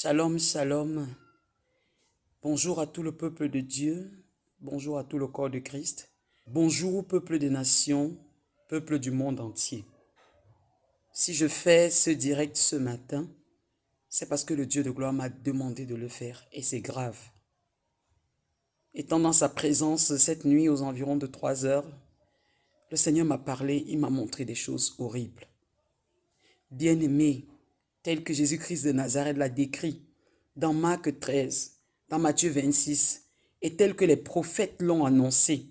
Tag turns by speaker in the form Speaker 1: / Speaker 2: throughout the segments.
Speaker 1: Shalom, shalom. Bonjour à tout le peuple de Dieu. Bonjour à tout le corps de Christ. Bonjour, peuple des nations, peuple du monde entier. Si je fais ce direct ce matin, c'est parce que le Dieu de gloire m'a demandé de le faire et c'est grave. Étant dans sa présence cette nuit aux environs de 3 heures, le Seigneur m'a parlé, il m'a montré des choses horribles. Bien-aimé, tel que Jésus-Christ de Nazareth l'a décrit dans Marc 13, dans Matthieu 26, et tel que les prophètes l'ont annoncé,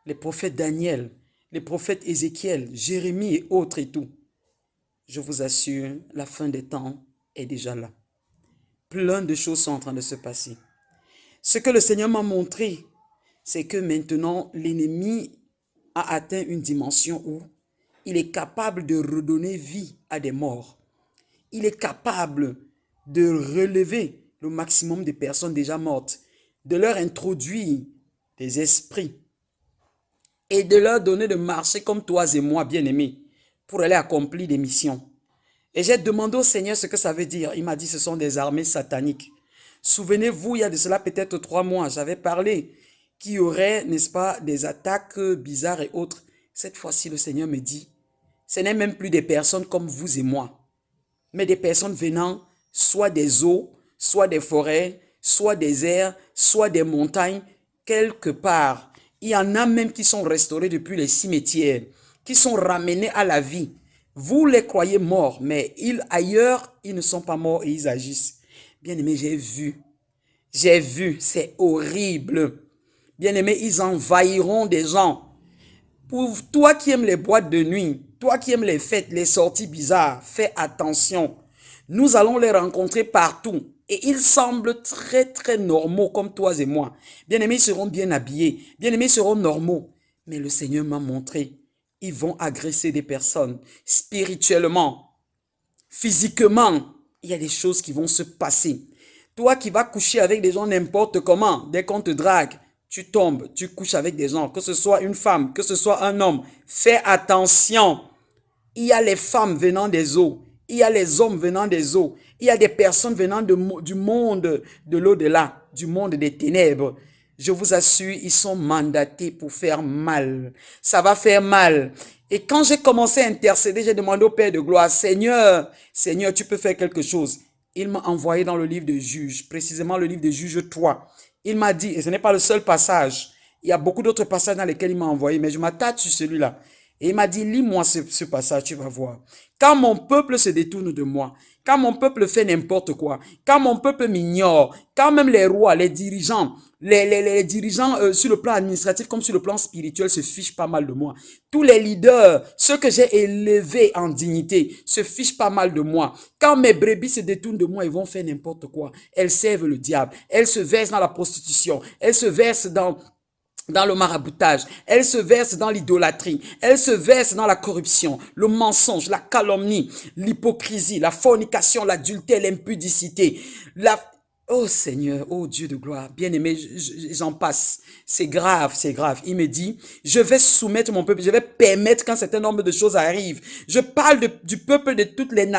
Speaker 1: les prophètes Daniel, les prophètes Ézéchiel, Jérémie et autres et tout. Je vous assure, la fin des temps est déjà là. Plein de choses sont en train de se passer. Ce que le Seigneur m'a montré, c'est que maintenant, l'ennemi a atteint une dimension où il est capable de redonner vie à des morts. Il est capable de relever le maximum de personnes déjà mortes, de leur introduire des esprits et de leur donner de marcher comme toi et moi, bien-aimés, pour aller accomplir des missions. Et j'ai demandé au Seigneur ce que ça veut dire. Il m'a dit ce sont des armées sataniques. Souvenez-vous, il y a de cela peut-être 3 mois, j'avais parlé qu'il y aurait, n'est-ce pas, des attaques bizarres et autres. Cette fois-ci, le Seigneur me dit, ce n'est même plus des personnes comme vous et moi, mais des personnes venant soit des eaux, soit des forêts, soit des airs, soit des montagnes, quelque part. Il y en a même qui sont restaurés depuis les cimetières, qui sont ramenés à la vie. Vous les croyez morts, mais ailleurs, ils ne sont pas morts et ils agissent. Bien-aimé, j'ai vu, c'est horrible. Bien-aimé, ils envahiront des gens. Pour toi qui aimes les boîtes de nuit, toi qui aimes les fêtes, les sorties bizarres, fais attention. Nous allons les rencontrer partout. Et ils semblent très très normaux comme toi et moi. Bien-aimés, ils seront bien habillés. Bien-aimés, ils seront normaux. Mais le Seigneur m'a montré, ils vont agresser des personnes spirituellement, physiquement. Il y a des choses qui vont se passer. Toi qui vas coucher avec des gens n'importe comment, dès qu'on te drague, tu tombes, tu couches avec des gens, que ce soit une femme, que ce soit un homme. Fais attention. Il y a les femmes venant des eaux. Il y a les hommes venant des eaux. Il y a des personnes venant du monde de l'au-delà, du monde des ténèbres. Je vous assure, ils sont mandatés pour faire mal. Ça va faire mal. Et quand j'ai commencé à intercéder, j'ai demandé au Père de gloire, Seigneur, Seigneur, tu peux faire quelque chose. Il m'a envoyé dans le livre de Juges, précisément le livre de Juges 3. Il m'a dit, et ce n'est pas le seul passage, il y a beaucoup d'autres passages dans lesquels il m'a envoyé, mais je m'attarde sur celui-là. Et il m'a dit, lis-moi ce passage, tu vas voir. Quand mon peuple se détourne de moi, quand mon peuple fait n'importe quoi, quand mon peuple m'ignore, quand même les rois, les dirigeants, les dirigeants sur le plan administratif comme sur le plan spirituel se fichent pas mal de moi. Tous les leaders, ceux que j'ai élevés en dignité, se fichent pas mal de moi. Quand mes brebis se détournent de moi, ils vont faire n'importe quoi. Elles servent le diable. Elles se versent dans la prostitution. Elles se versent dans le maraboutage, elle se verse dans l'idolâtrie, elle se verse dans la corruption, le mensonge, la calomnie, l'hypocrisie, la fornication, l'adultère, l'impudicité, Oh Seigneur, oh Dieu de gloire, bien-aimé, j'en passe. C'est grave, c'est grave. Il me dit, je vais soumettre mon peuple, je vais permettre qu'un certain nombre de choses arrivent. Je parle du peuple de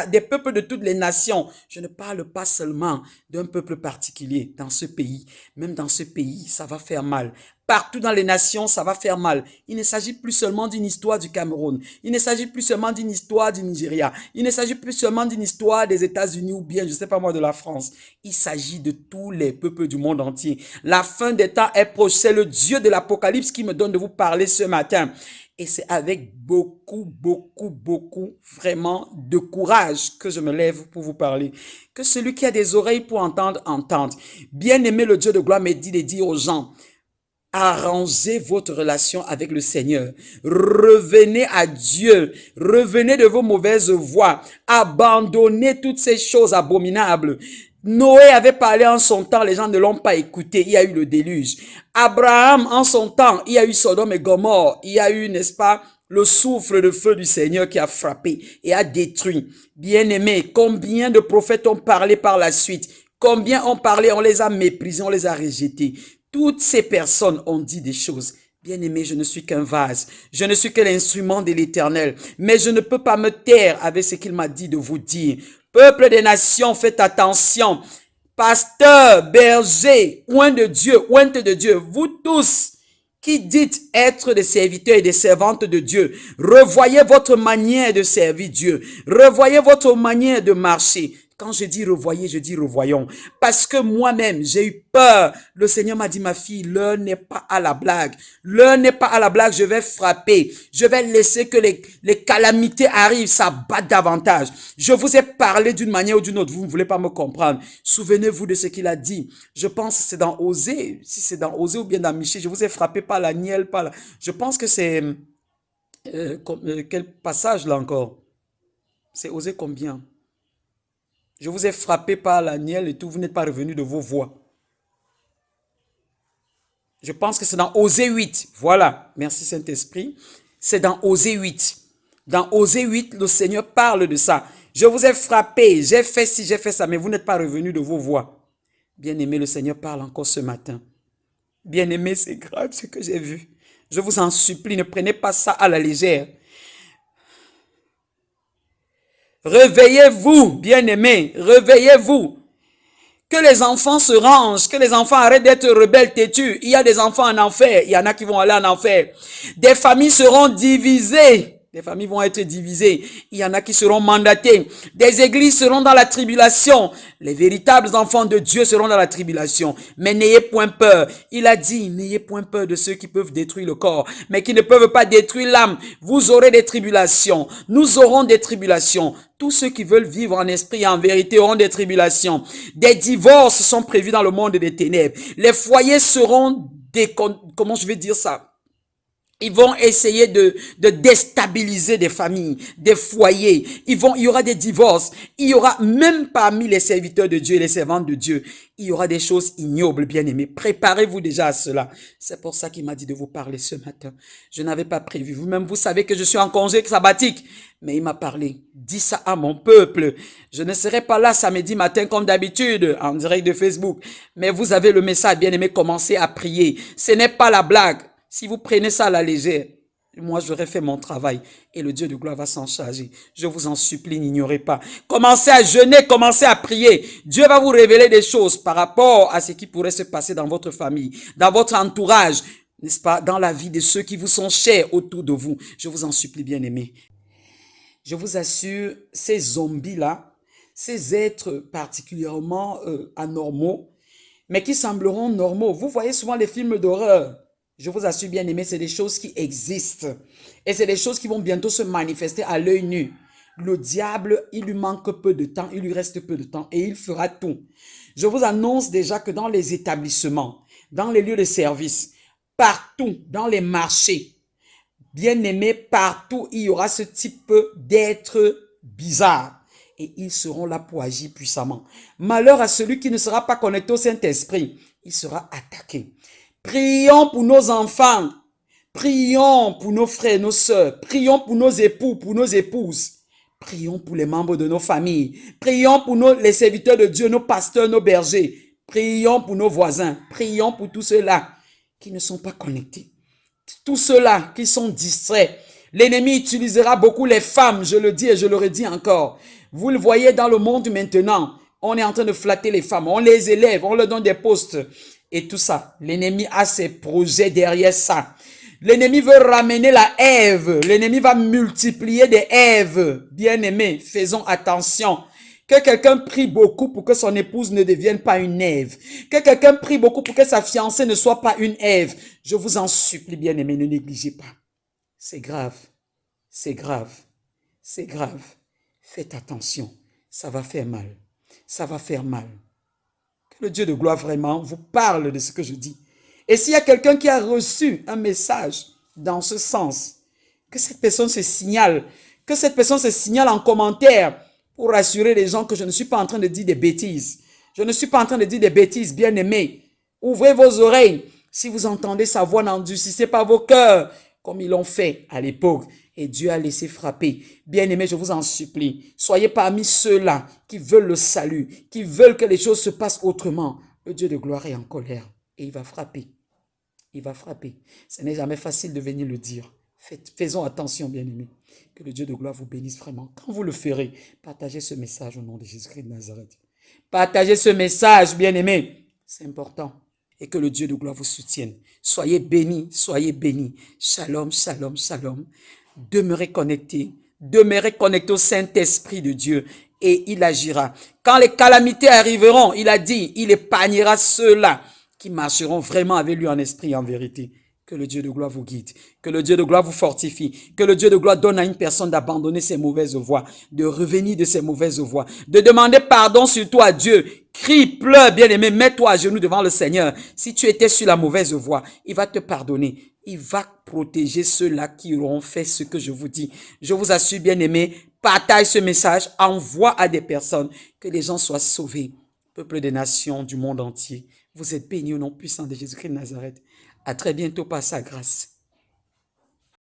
Speaker 1: des peuples de toutes les nations. Je ne parle pas seulement d'un peuple particulier dans ce pays. Même dans ce pays, ça va faire mal. Partout dans les nations, ça va faire mal. Il ne s'agit plus seulement d'une histoire du Cameroun. Il ne s'agit plus seulement d'une histoire du Nigeria. Il ne s'agit plus seulement d'une histoire des États-Unis ou bien, je ne sais pas moi, de la France. Il s'agit de tous les peuples du monde entier. La fin des temps est proche. C'est le Dieu de l'Apocalypse qui me donne de vous parler ce matin. Et c'est avec beaucoup, vraiment de courage que je me lève pour vous parler. Que celui qui a des oreilles pour entendre, entende. Bien aimé, le Dieu de gloire me dit de dire aux gens, arrangez votre relation avec le Seigneur. Revenez à Dieu. Revenez de vos mauvaises voies. Abandonnez toutes ces choses abominables. Noé avait parlé en son temps, les gens ne l'ont pas écouté, il y a eu le déluge. Abraham, en son temps, il y a eu Sodome et Gomorrhe, il y a eu, n'est-ce pas, le souffle de feu du Seigneur qui a frappé et a détruit. Bien-aimés, combien de prophètes ont parlé par la suite? Combien ont parlé, on les a méprisés, on les a rejetés. Toutes ces personnes ont dit des choses. Bien-aimé, je ne suis qu'un vase. Je ne suis que l'instrument de l'Éternel. Mais je ne peux pas me taire avec ce qu'il m'a dit de vous dire. Peuple des nations, faites attention. Pasteur, berger, oint de Dieu, ointe de Dieu, vous tous qui dites être des serviteurs et des servantes de Dieu, revoyez votre manière de servir Dieu, revoyez votre manière de marcher. Quand je dis revoyez, je dis revoyons. Parce que moi-même, j'ai eu peur. Le Seigneur m'a dit, ma fille, l'heure n'est pas à la blague. L'heure n'est pas à la blague, je vais frapper. Je vais laisser que les calamités arrivent, ça bat davantage. Je vous ai parlé d'une manière ou d'une autre, vous ne voulez pas me comprendre. Souvenez-vous de ce qu'il a dit. Je pense que c'est dans Osée, si c'est dans Osée ou bien dans Michée, je vous ai frappé par la nielle, par la... Je pense que c'est... quel passage là encore? C'est Osée combien? Je vous ai frappé par la nielle et tout, vous n'êtes pas revenu de vos voies. Je pense que c'est dans Osée 8. Voilà, merci Saint-Esprit. C'est dans Osée 8. Dans Osée 8, le Seigneur parle de ça. Je vous ai frappé, j'ai fait ci, j'ai fait ça, mais vous n'êtes pas revenu de vos voies. Bien-aimé, le Seigneur parle encore ce matin. Bien-aimé, c'est grave ce que j'ai vu. Je vous en supplie, ne prenez pas ça à la légère. Réveillez-vous, bien-aimés, réveillez-vous. Que les enfants se rangent, que les enfants arrêtent d'être rebelles, têtus. Il y a des enfants en enfer, il y en a qui vont aller en enfer. Des familles seront divisées. Des familles vont être divisées. Il y en a qui seront mandatés. Des églises seront dans la tribulation. Les véritables enfants de Dieu seront dans la tribulation. Mais n'ayez point peur. Il a dit, n'ayez point peur de ceux qui peuvent détruire le corps, mais qui ne peuvent pas détruire l'âme. Vous aurez des tribulations. Nous aurons des tribulations. Tous ceux qui veulent vivre en esprit et en vérité auront des tribulations. Des divorces sont prévus dans le monde des ténèbres. Les foyers seront comment je vais dire ça? Ils vont essayer de déstabiliser des familles, des foyers. Il y aura des divorces. Il y aura, même parmi les serviteurs de Dieu et les servantes de Dieu, il y aura des choses ignobles, bien-aimés. Préparez-vous déjà à cela. C'est pour ça qu'il m'a dit de vous parler ce matin. Je n'avais pas prévu. Vous-même, vous savez que je suis en congé sabbatique. Mais il m'a parlé. Dis ça à mon peuple. Je ne serai pas là samedi matin comme d'habitude, en direct de Facebook. Mais vous avez le message, bien-aimés. Commencez à prier. Ce n'est pas la blague. Si vous prenez ça à la légère, moi j'aurais fait mon travail et le Dieu de gloire va s'en charger. Je vous en supplie, n'ignorez pas. Commencez à jeûner, commencez à prier. Dieu va vous révéler des choses par rapport à ce qui pourrait se passer dans votre famille, dans votre entourage, n'est-ce pas, dans la vie de ceux qui vous sont chers autour de vous. Je vous en supplie, bien-aimés. Je vous assure, ces zombies-là, ces êtres particulièrement anormaux, mais qui sembleront normaux. Vous voyez souvent les films d'horreur. Je vous assure, bien aimé, c'est des choses qui existent. Et c'est des choses qui vont bientôt se manifester à l'œil nu. Le diable, il lui manque peu de temps, il lui reste peu de temps et il fera tout. Je vous annonce déjà que dans les établissements, dans les lieux de service, partout, dans les marchés, bien aimé, partout, il y aura ce type d'être bizarre. Et ils seront là pour agir puissamment. Malheur à celui qui ne sera pas connecté au Saint-Esprit. Il sera attaqué. Prions pour nos enfants, prions pour nos frères, nos sœurs, prions pour nos époux, pour nos épouses, prions pour les membres de nos familles, prions pour les serviteurs de Dieu, nos pasteurs, nos bergers, prions pour nos voisins, prions pour tous ceux-là qui ne sont pas connectés, tous ceux-là qui sont distraits. L'ennemi utilisera beaucoup les femmes, je le dis et je le redis encore. Vous le voyez dans le monde maintenant, on est en train de flatter les femmes, on les élève, on leur donne des postes. Et tout ça, l'ennemi a ses projets derrière ça. L'ennemi veut ramener la Ève. L'ennemi va multiplier des Èves. Bien-aimés, faisons attention. Que quelqu'un prie beaucoup pour que son épouse ne devienne pas une Ève. Que quelqu'un prie beaucoup pour que sa fiancée ne soit pas une Ève. Je vous en supplie, bien-aimés, ne négligez pas. C'est grave. C'est grave. C'est grave. Faites attention. Ça va faire mal. Ça va faire mal. Le Dieu de gloire vraiment vous parle de ce que je dis. Et s'il y a quelqu'un qui a reçu un message dans ce sens, que cette personne se signale, que cette personne se signale en commentaire pour rassurer les gens que je ne suis pas en train de dire des bêtises. Je ne suis pas en train de dire des bêtises, bien-aimés. Ouvrez vos oreilles. Si vous entendez sa voix, n'endurcissez pas vos cœurs comme ils l'ont fait à l'époque. Et Dieu a laissé frapper. Bien-aimés, je vous en supplie, soyez parmi ceux-là qui veulent le salut, qui veulent que les choses se passent autrement. Le Dieu de gloire est en colère et il va frapper. Il va frapper. Ce n'est jamais facile de venir le dire. Faisons attention, bien-aimés. Que le Dieu de gloire vous bénisse vraiment. Quand vous le ferez, partagez ce message au nom de Jésus-Christ de Nazareth. Partagez ce message, bien-aimés. C'est important. Et que le Dieu de gloire vous soutienne. Soyez bénis, soyez bénis. Shalom, shalom, shalom. Demeurez connectés au Saint-Esprit de Dieu et il agira. Quand les calamités arriveront, il a dit, il épargnera ceux-là qui marcheront vraiment avec lui en esprit et en vérité. Que le Dieu de gloire vous guide, que le Dieu de gloire vous fortifie, que le Dieu de gloire donne à une personne d'abandonner ses mauvaises voies, de revenir de ses mauvaises voies, de demander pardon surtout à Dieu. Crie, pleure, bien-aimé, mets-toi à genoux devant le Seigneur. Si tu étais sur la mauvaise voie, il va te pardonner. Il va protéger ceux-là qui auront fait ce que je vous dis. Je vous assure, bien-aimé, partage ce message, envoie à des personnes, que les gens soient sauvés. Peuple des nations du monde entier, vous êtes bénis au nom puissant de Jésus-Christ de Nazareth. À très bientôt par sa grâce.